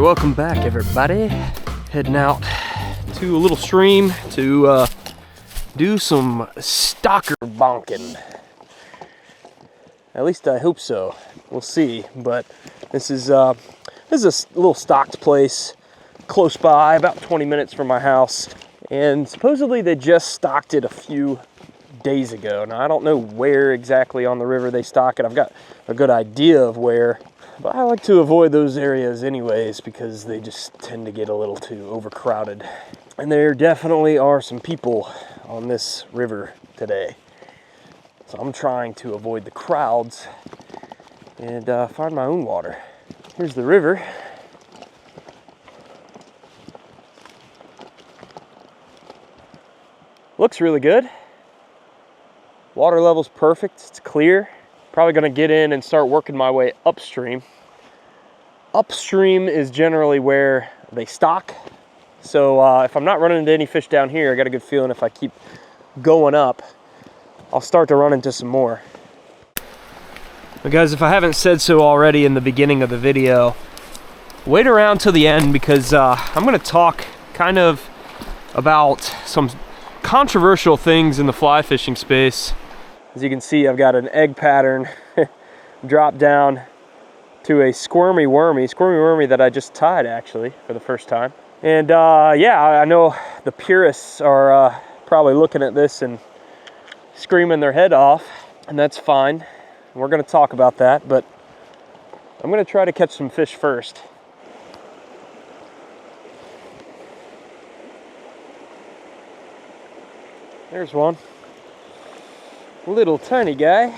welcome back everybody. Heading out to a little stream to do some stocker bonking. At least I hope so. We'll see. But this is a little stocked place close by, about 20 minutes from my house. And supposedly they just stocked it a few days ago. Now I don't know where exactly on the river they stock it. I've got a good idea of where, but I like to avoid those areas anyways because they just tend to get a little too overcrowded. And there definitely are some people on this river today. So I'm trying to avoid the crowds and find my own water. Here's the river. Looks really good. Water level's perfect, it's clear. Probably gonna get in and start working my way upstream. Upstream is generally where they stock. So if I'm not running into any fish down here, I got a good feeling if I keep going up, I'll start to run into some more. But guys, if I haven't said so already in the beginning of the video, wait around till the end because I'm gonna talk kind of about some controversial things in the fly fishing space. As you can see, I've got an egg pattern drop down to a squirmy wormy that I just tied actually for the first time. And yeah, I know the purists are probably looking at this and screaming their head off, and that's fine. We're gonna talk about that, but I'm gonna try to catch some fish first. There's one. Little tiny guy.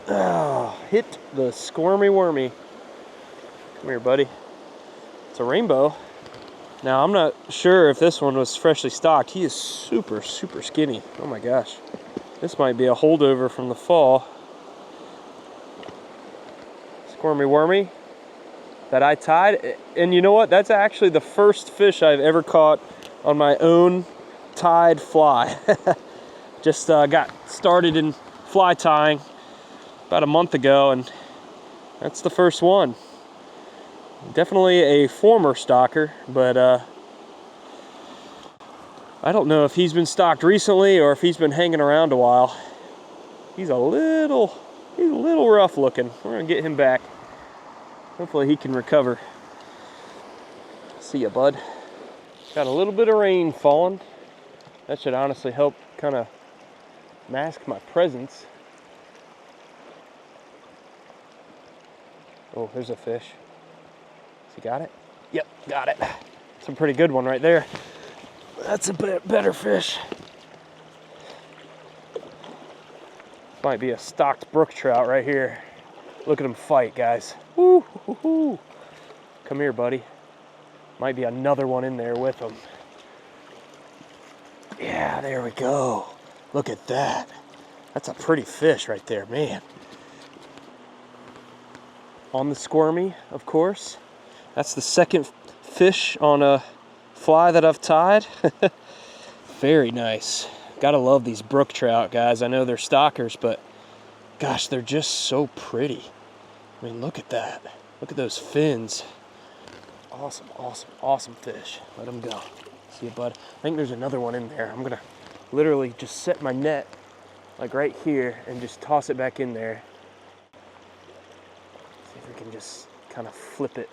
Oh, hit the squirmy wormy. Come here, buddy. It's a rainbow. Now, I'm not sure if this one was freshly stocked. He is super, super skinny. Oh my gosh. This might be a holdover from the fall. Squirmy wormy that I tied. And you know what? That's actually the first fish I've ever caught on my own tied fly. Just got started in fly tying about a month ago, and that's the first one. Definitely a former stocker, but I don't know if he's been stocked recently or if he's been hanging around a while. He's a little rough looking. We're gonna get him back. Hopefully he can recover. See ya, bud. Got a little bit of rain falling. That should honestly help kind of mask my presence. Oh, there's a fish. Has he got it? Yep, got it. It's a pretty good one right there. That's a better fish. Might be a stocked brook trout right here. Look at him fight, guys. Woo, hoo, hoo. Come here, buddy. Might be another one in there with him. Yeah, there we go. Look at that. That's a pretty fish right there, man. On the squirmy, of course. That's the second fish on a fly that I've tied. Very nice. Gotta love these brook trout, guys. I know they're stockers, but gosh, they're just so pretty. I mean, look at that. Look at those fins. Awesome, awesome, awesome fish. Let them go. See you, bud. I think there's another one in there. I'm gonna literally just set my net like right here and just toss it back in there. See if we can just kind of flip it.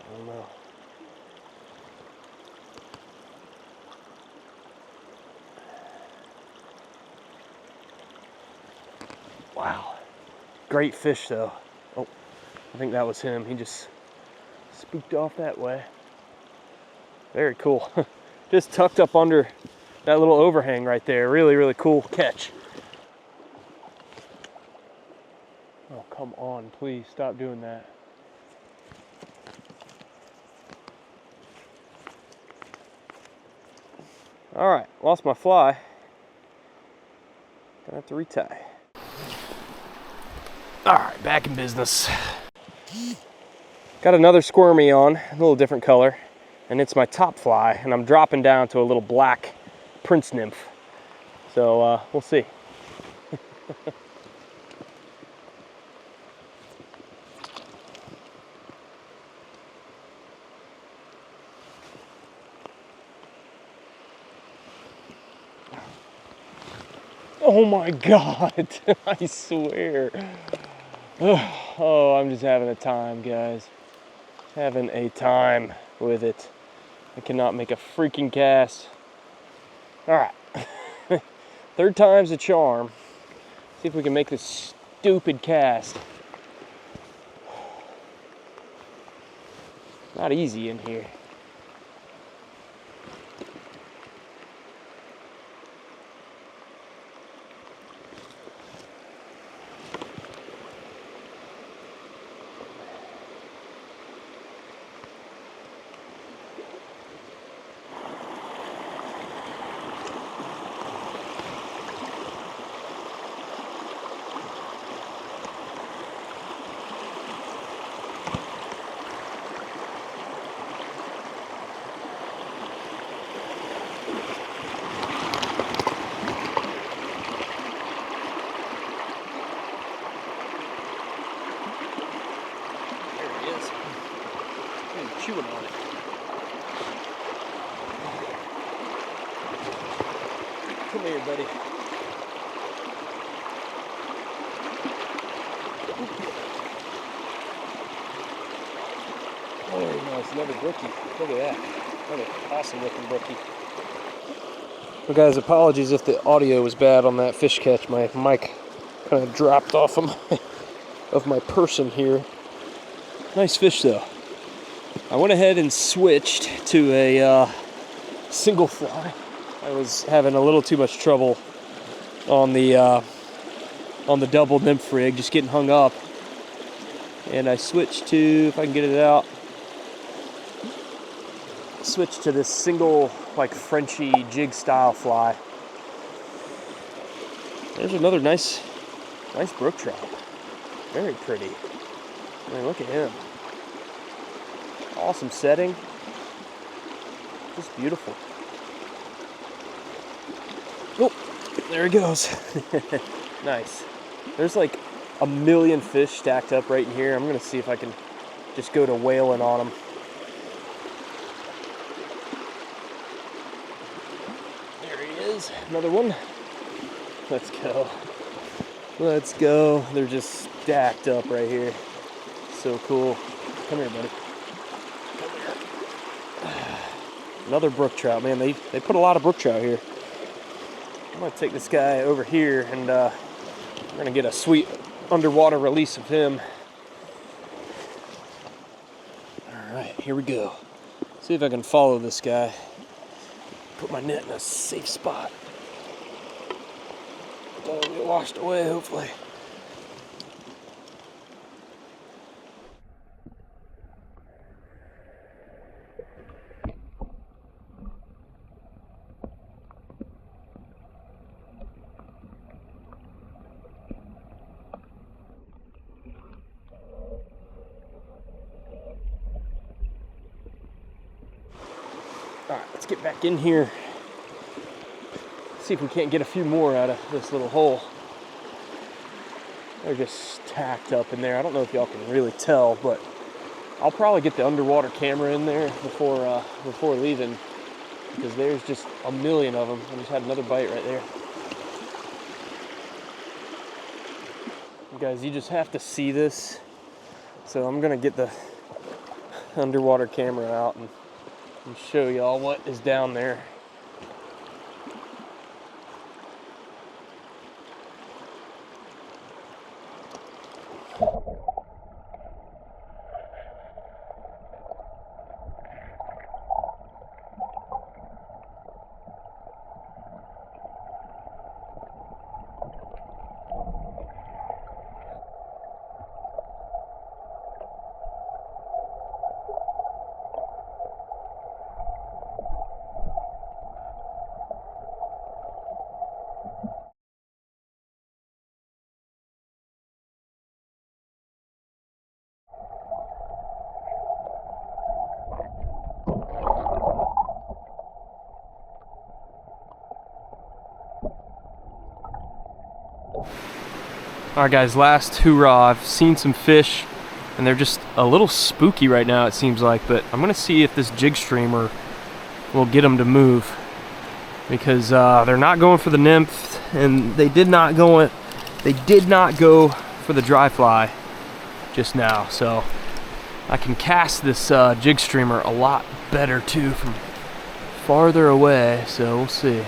I don't know. Wow. Great fish though. Oh, I think that was him. He just spooked off that way. Very cool. Just tucked up under that little overhang right there. Really, really cool catch. Oh, come on, please stop doing that. All right, lost my fly. Gonna have to retie. All right, back in business. Got another squirmy on, a little different color, and it's my top fly, and I'm dropping down to a little black prince nymph. So we'll see. Oh my God, I swear. Oh, I'm just having a time, guys. Having a time with it. I cannot make a freaking cast. All right, third time's a charm. See if we can make this stupid cast. Not easy in here. Chewing on it. Come here, buddy. Oh, nice. Another brookie. Look at that. Another awesome looking brookie. Well, guys, apologies if the audio was bad on that fish catch. My mic kind of dropped off of my person here. Nice fish, though. I went ahead and switched to a single fly. I was having a little too much trouble on the double nymph rig, just getting hung up. And I switched to, if I can get it out, switched to this single, like Frenchy jig style fly. There's another nice brook trout. Very pretty. I mean, look at him. Awesome setting. Just beautiful. Oh, there he goes. Nice. There's like a million fish stacked up right in here. I'm gonna see if I can just go to whaling on them. There he is. Another one. Let's go. Let's go. They're just stacked up right here. So cool. Come here, buddy. Another brook trout, man. They put a lot of brook trout here. I'm gonna take this guy over here and we're gonna get a sweet underwater release of him. All right, here we go. See if I can follow this guy. Put my net in a safe spot. Don't get washed away, hopefully. All right, let's get back in here. See if we can't get a few more out of this little hole. They're just stacked up in there. I don't know if y'all can really tell, but I'll probably get the underwater camera in there before leaving, because there's just a million of them. I just had another bite right there. You guys, you just have to see this. So I'm gonna get the underwater camera out and show y'all what is down there. All right, guys, last hoorah. I've seen some fish, and they're just a little spooky right now, it seems like, but I'm gonna see if this jig streamer will get them to move, because they're not going for the nymph, and they did not go for the dry fly just now. So I can cast this jig streamer a lot better too from farther away, so we'll see.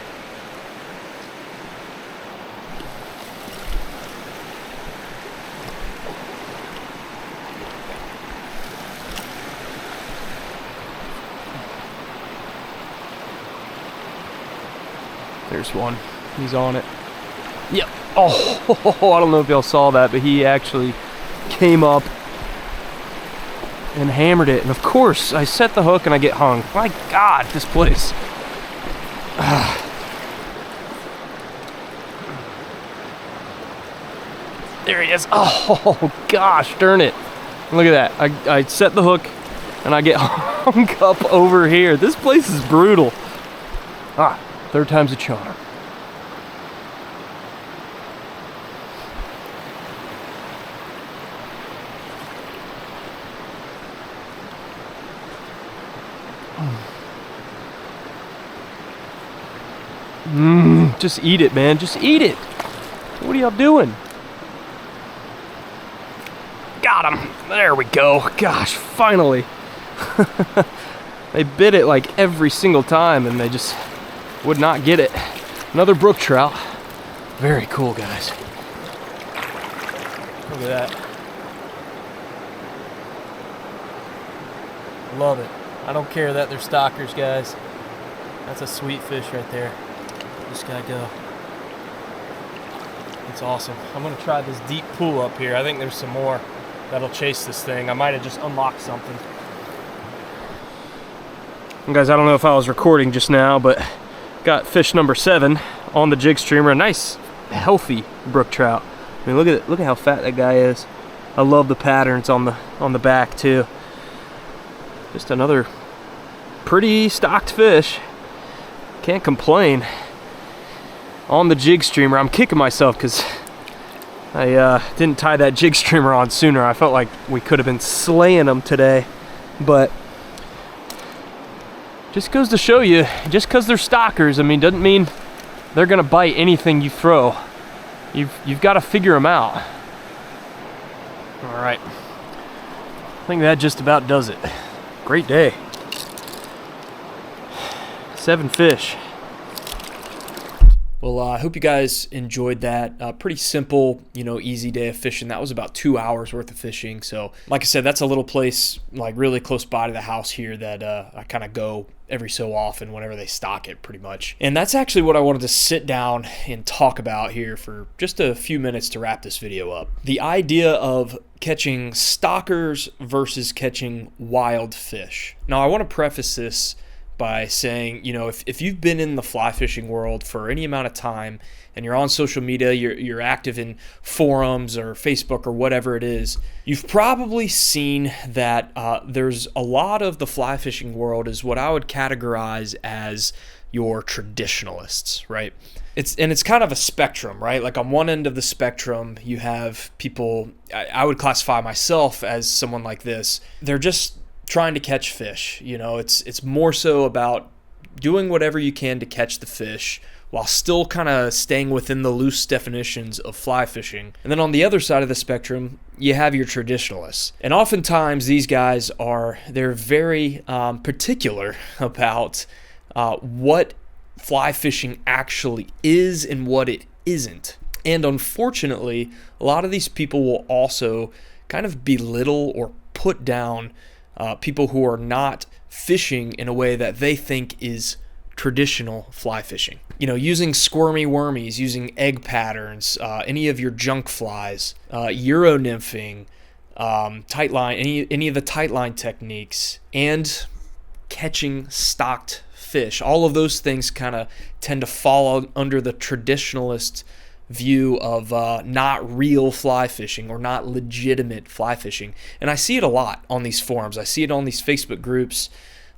There's one. He's on it. Yep. Oh, I don't know if y'all saw that, but he actually came up and hammered it. And of course, I set the hook and I get hung. My God, this place. There he is. Oh, gosh, darn it. Look at that. I set the hook and I get hung up over here. This place is brutal. Third time's a charm. Just eat it, man. Just eat it. What are y'all doing? Got him. There we go. Gosh, finally. They bit it like every single time and they just would not get it. Another brook trout. Very cool, guys. Look at that. Love it. I don't care that they're stockers, guys. That's a sweet fish right there. Just gotta go. It's awesome. I'm gonna try this deep pool up here. I think there's some more that'll chase this thing. I might have just unlocked something. And guys, I don't know if I was recording just now, but got fish number 7 on the jig streamer. A nice, healthy brook trout. I mean, look at it. Look at how fat that guy is. I love the patterns on the back too. Just another pretty stocked fish. Can't complain. On the jig streamer, I'm kicking myself because I didn't tie that jig streamer on sooner. I felt like we could have been slaying them today, but just goes to show you, just because they're stockers, I mean, doesn't mean they're gonna bite anything you throw. You've got to figure them out. All right, I think that just about does it. Great day. 7 fish. Well, I hope you guys enjoyed that. Pretty simple, easy day of fishing. That was about 2 hours worth of fishing. So, like I said, that's a little place like really close by to the house here that I kind of go every so often whenever they stock it, pretty much. And that's actually what I wanted to sit down and talk about here for just a few minutes to wrap this video up. The idea of catching stockers versus catching wild fish. Now, I want to preface this by saying, if you've been in the fly fishing world for any amount of time and you're on social media, you're active in forums or Facebook or whatever it is, you've probably seen that there's a lot of the fly fishing world is what I would categorize as your traditionalists, right? It's kind of a spectrum, right? Like on one end of the spectrum, you have people, I would classify myself as someone like this. They're just trying to catch fish. It's more so about doing whatever you can to catch the fish while still kind of staying within the loose definitions of fly fishing. And then on the other side of the spectrum, you have your traditionalists. And oftentimes these guys they're very particular about what fly fishing actually is and what it isn't. And unfortunately, a lot of these people will also kind of belittle or put down people who are not fishing in a way that they think is traditional fly fishing. Using squirmy wormies, using egg patterns, any of your junk flies, Euro nymphing, tight line, any of the tight line techniques, and catching stocked fish. All of those things kind of tend to fall under the traditionalist view of not real fly fishing or not legitimate fly fishing. And I see it a lot on these forums. I see it on these Facebook groups.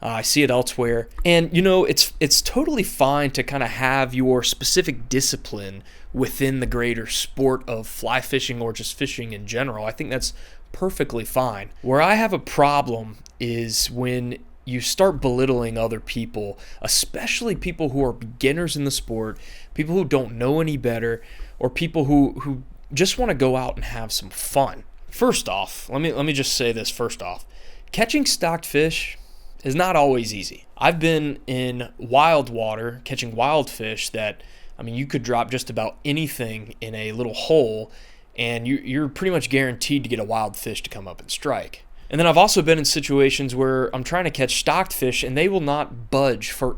I see it elsewhere. And, you know, it's totally fine to kind of have your specific discipline within the greater sport of fly fishing or just fishing in general. I think that's perfectly fine. Where I have a problem is when you start belittling other people, especially people who are beginners in the sport, people who don't know any better, or people who just want to go out and have some fun. First off, let me just say this first off. Catching stocked fish is not always easy. I've been in wild water catching wild fish that, I mean, you could drop just about anything in a little hole and you're pretty much guaranteed to get a wild fish to come up and strike. And then I've also been in situations where I'm trying to catch stocked fish and they will not budge for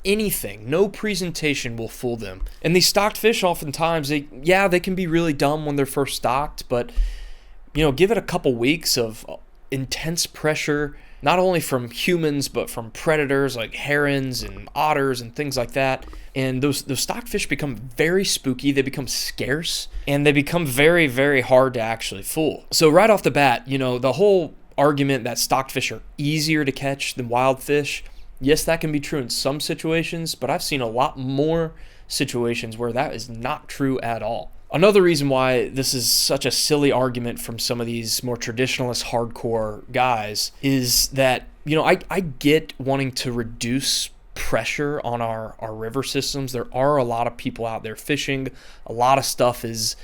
anything. No presentation will fool them. And these stocked fish oftentimes, they can be really dumb when they're first stocked, but you know, give it a couple weeks of intense pressure, not only from humans, but from predators like herons and otters and things like that. And those stocked fish become very spooky, they become scarce, and they become very, very hard to actually fool. So right off the bat, you know, the whole argument that stocked fish are easier to catch than wild fish, yes, that can be true in some situations, but I've seen a lot more situations where that is not true at all. Another reason why this is such a silly argument from some of these more traditionalist hardcore guys is that, you know, I get wanting to reduce pressure on our river systems. There are a lot of people out there fishing. A lot of stuff is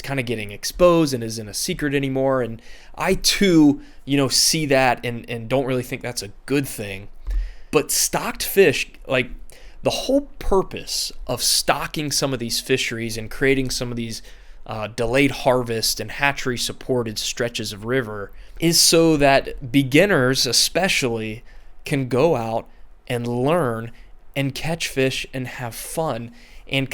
kind of getting exposed and isn't a secret anymore. And I too, you know, see that and don't really think that's a good thing. But stocked fish, like, the whole purpose of stocking some of these fisheries and creating some of these delayed harvest and hatchery supported stretches of river is so that beginners especially can go out and learn and catch fish and have fun, and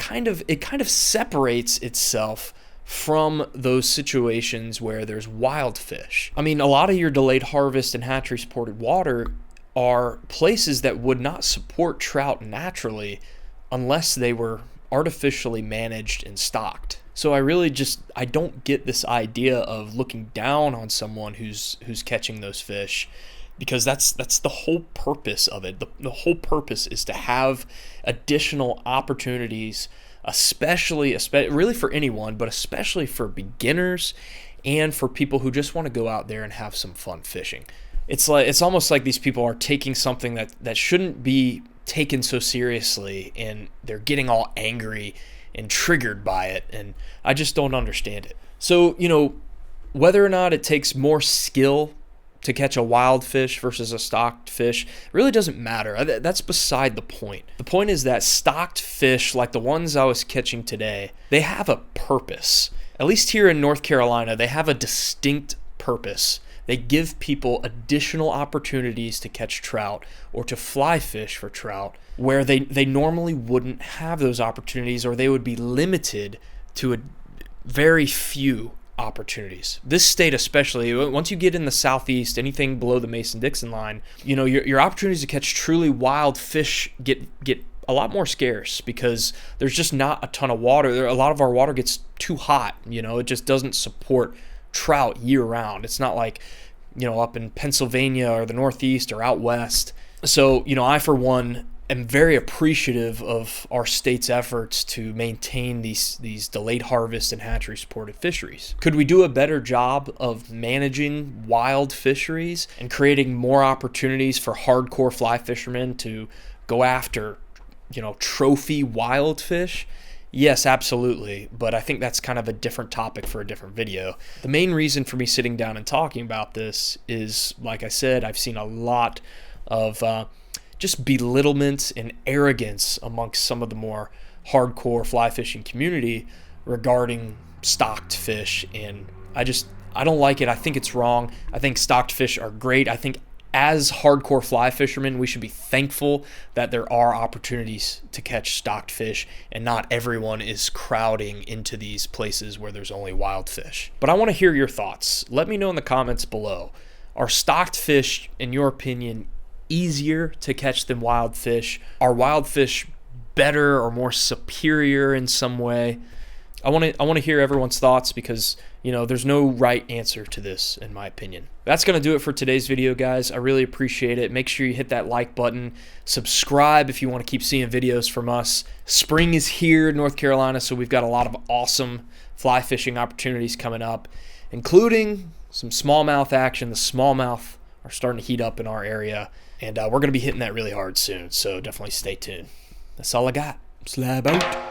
it kind of separates itself from those situations where there's wild fish. I mean, a lot of your delayed harvest and hatchery supported water are places that would not support trout naturally unless they were artificially managed and stocked. So I don't get this idea of looking down on someone who's catching those fish, because that's the whole purpose of it. The whole purpose is to have additional opportunities, especially really for anyone, but especially for beginners and for people who just want to go out there and have some fun fishing. It's almost like these people are taking something that shouldn't be taken so seriously, and they're getting all angry and triggered by it, and I just don't understand it. So, you know, whether or not it takes more skill to catch a wild fish versus a stocked fish really doesn't matter. That's beside the point. The point is that stocked fish, like the ones I was catching today, they have a purpose. At least here in North Carolina, they have a distinct purpose. They give people additional opportunities to catch trout or to fly fish for trout where they normally wouldn't have those opportunities, or they would be limited to a very few opportunities. This state especially, once you get in the southeast, anything below the Mason-Dixon line, you know, your opportunities to catch truly wild fish get a lot more scarce because there's just not a ton of water. A lot of our water gets too hot, you know, it just doesn't support trout year round. It's not like, you know, up in Pennsylvania or the Northeast or out west. So, you know, I for one am very appreciative of our state's efforts to maintain these delayed harvest and hatchery supported fisheries. Could we do a better job of managing wild fisheries and creating more opportunities for hardcore fly fishermen to go after, you know, trophy wild fish? Yes, absolutely, but I think that's kind of a different topic for a different video. The main reason for me sitting down and talking about this is, like I said, I've seen a lot of just belittlement and arrogance amongst some of the more hardcore fly fishing community regarding stocked fish, and I don't like it. I think it's wrong. I think stocked fish are great. I think as hardcore fly fishermen, we should be thankful that there are opportunities to catch stocked fish and not everyone is crowding into these places where there's only wild fish. But I want to hear your thoughts. Let me know in the comments below. Are stocked fish, in your opinion, easier to catch than wild fish? Are wild fish better or more superior in some way? I want to hear everyone's thoughts because, you know, there's no right answer to this, in my opinion. That's going to do it for today's video, guys. I really appreciate it. Make sure you hit that like button. Subscribe if you want to keep seeing videos from us. Spring is here in North Carolina, so we've got a lot of awesome fly fishing opportunities coming up, including some smallmouth action. The smallmouth are starting to heat up in our area, and we're going to be hitting that really hard soon, so definitely stay tuned. That's all I got. Slab out.